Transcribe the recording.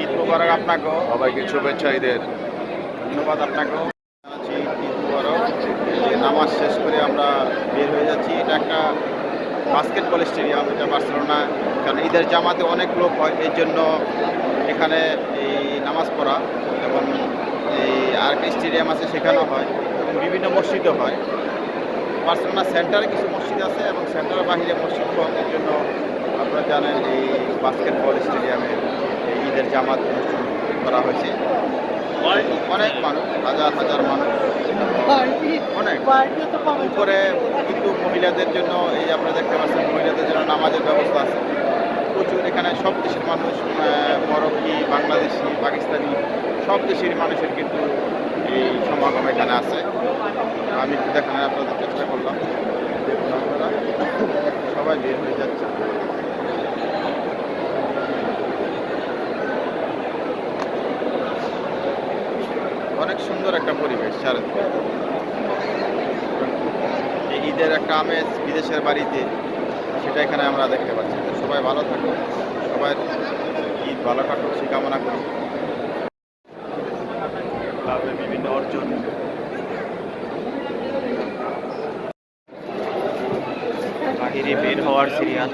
ঈদ মুবারক আপনাকেও, সবাইকে শুভেচ্ছা ঈদের। ধন্যবাদ আপনাকেও জানাচ্ছি, ঈদ মুবারক। নামাজ শেষ করে আমরা বের হয়ে যাচ্ছি। এটা একটা বাস্কেটবল স্টেডিয়াম, এটা বার্সেলোনা। কারণ ঈদের জামাতে অনেক লোক হয়, এই জন্য এখানে এই নামাজ পড়া এবং এই আরেকটা স্টেডিয়াম আছে সেখানেও হয় এবং বিভিন্ন মসজিদও হয়। বার্সেলোনা সেন্টারে কিছু মসজিদ আছে এবং সেন্টারের বাহিরে মসজিদ কম, এর জন্য আপনারা জানেন এই বাস্কেটবল স্টেডিয়ামে ঈদের জামাত অনুষ্ঠান করা হয়েছে। অনেক মানুষ, হাজার হাজার মানুষ, অনেক উপরে। কিন্তু মহিলাদের জন্য এই আপনারা দেখতে পাচ্ছেন, মহিলাদের জন্য নামাজের ব্যবস্থা আছে প্রচুর। এখানে সব দেশের মানুষ, মরক্কি, বাংলাদেশি, পাকিস্তানি, সব দেশের মানুষের কিন্তু এই সমাগম এখানে আছে। আমি একটু দেখানোর আপনাদের চেষ্টা করলাম। দেখুন আপনারা সবাই বের হয়ে যাচ্ছে। অনেক সুন্দর একটা পরিবেশ চারিদিকে। এই ঈদের একটা আমেজ বিদেশের বাড়িতে, সেটা এখানে আমরা দেখতে পাচ্ছি। সবাই ভালো থাকুন, সবাই ঈদ ভালো কাটুক সে কামনা করি। বিভিন্ন অর্জন, বাহিরে বের হওয়ার সিরিয়াল।